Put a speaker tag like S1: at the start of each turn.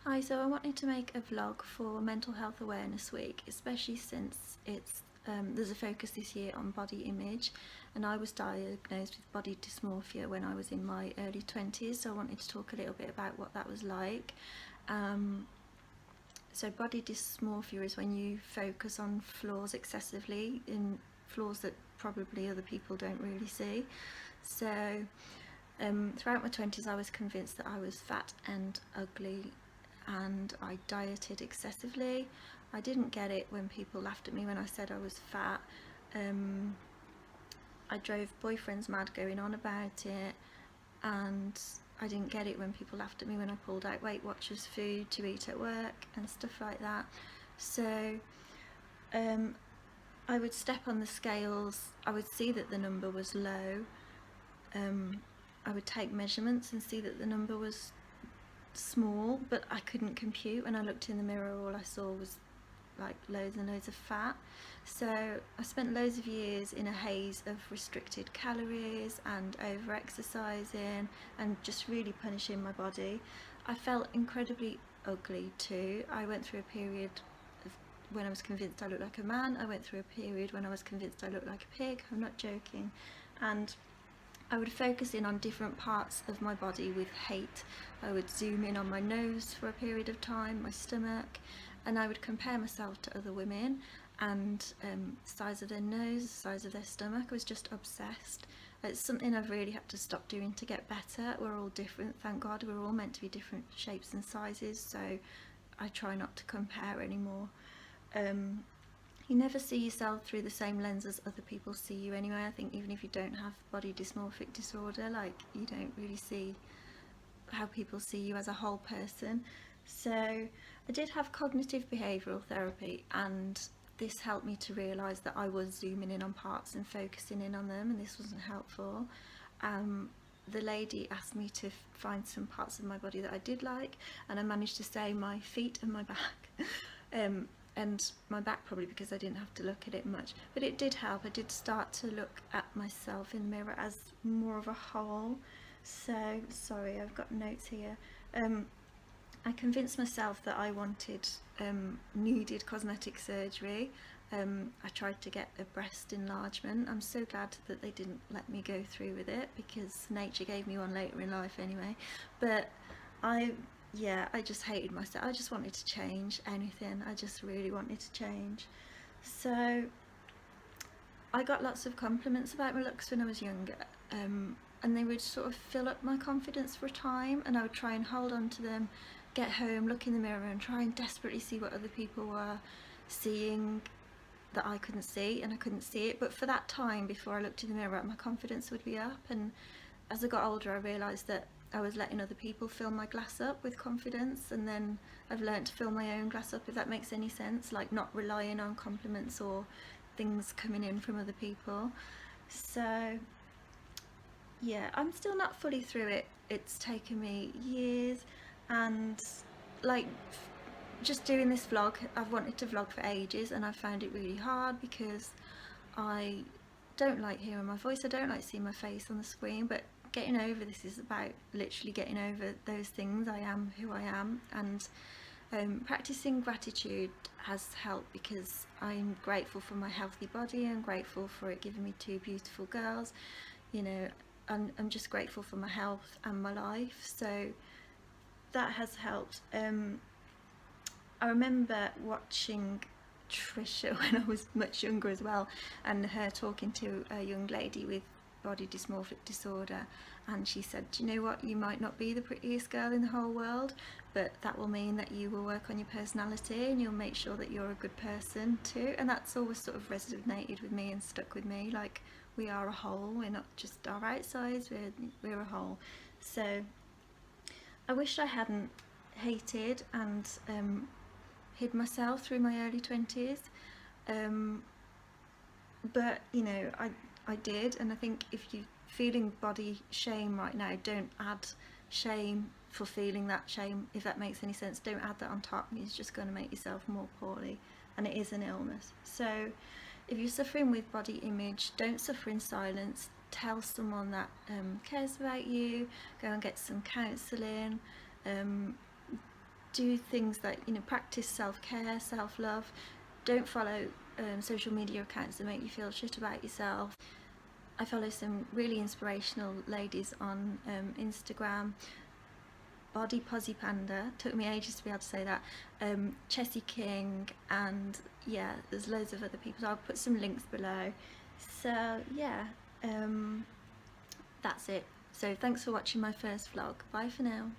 S1: Hi, so I wanted to make a vlog for Mental Health Awareness Week, especially since there's a focus this year on body image, and I was diagnosed with body dysmorphia when I was in my early 20s, so I wanted to talk a little bit about what that was like. Um, so body dysmorphia is when you focus on flaws excessively, in flaws that probably other people don't really see. So throughout my 20s I was convinced that I was fat and ugly, and I dieted excessively. I didn't get it when people laughed at me when I said I was fat. Um, I drove boyfriends mad going on about it, and I didn't get it when people laughed at me when I pulled out Weight Watchers food to eat at work and stuff like that. So um, I would step on the scales, I would see that the number was low. I would take measurements and see that the number was small, but I couldn't compute. When I looked in the mirror, all I saw was like loads and loads of fat. So I spent loads of years in a haze of restricted calories and over exercising and just really punishing my body. I felt incredibly ugly too. I went through a period of when I was convinced I looked like a man. I went through a period when I was convinced I looked like a pig. I'm not joking. And I would focus in on different parts of my body with hate. I would zoom in on my nose for a period of time, my stomach, and I would compare myself to other women and size of their nose, size of their stomach. I was just obsessed. It's something I've really had to stop doing to get better. We're all different, thank God. We're all meant to be different shapes and sizes, so I try not to compare anymore. Um, you never see yourself through the same lens as other people see you anyway. I think even if you don't have body dysmorphic disorder, like, you don't really see how people see you as a whole person. So I did have cognitive behavioural therapy, and this helped me to realise that I was zooming in on parts and focusing in on them, and this wasn't helpful. The lady asked me to find some parts of my body that I did like, and I managed to say my feet and my back. And my back, probably because I didn't have to look at it much, but it did help. I did start to look at myself in the mirror as more of a whole. So sorry, I've got notes here. I convinced myself that I needed cosmetic surgery. I tried to get a breast enlargement. I'm so glad that they didn't let me go through with it, because nature gave me one later in life anyway. But I just hated myself. I just wanted to change anything. I just really wanted to change. So I got lots of compliments about my looks when I was younger, and they would sort of fill up my confidence for a time, and I would try and hold on to them, get home, look in the mirror and try and desperately see what other people were seeing that I couldn't see, and I couldn't see it. But for that time before I looked in the mirror, my confidence would be up, and as I got older I realised that I was letting other people fill my glass up with confidence, and then I've learned to fill my own glass up, if that makes any sense, like not relying on compliments or things coming in from other people. So yeah, I'm still not fully through it. It's taken me years, and like just doing this vlog, I've wanted to vlog for ages, and I've found it really hard because I don't like hearing my voice, I don't like seeing my face on the screen. But getting over this is about literally getting over those things. I am who I am, and practicing gratitude has helped, because I'm grateful for my healthy body. I'm grateful for it giving me two beautiful girls, you know. I'm just grateful for my health and my life, so that has helped. I remember watching Trisha when I was much younger as well, and her talking to a young lady with body dysmorphic disorder, and she said, do you know what, you might not be the prettiest girl in the whole world, but that will mean that you will work on your personality and you'll make sure that you're a good person too. And that's always sort of resonated with me and stuck with me. Like, we are a whole, we're not just our outsides, we're a whole. So I wish I hadn't hated and hid myself through my early 20s, but you know, I did. And I think if you're feeling body shame right now, don't add shame for feeling that shame, if that makes any sense. Don't add that on top. It's just going to make yourself more poorly, and it is an illness. So if you're suffering with body image, don't suffer in silence. Tell someone that cares about you. Go and get some counselling. do things that, you know, practice self-care, self-love. Don't follow social media accounts that make you feel shit about yourself. I follow some really inspirational ladies on Instagram. Body Posy Panda, took me ages to be able to say that, Chessie King, and yeah, there's loads of other people, so I'll put some links below. So yeah, that's it. So thanks for watching my first vlog. Bye for now.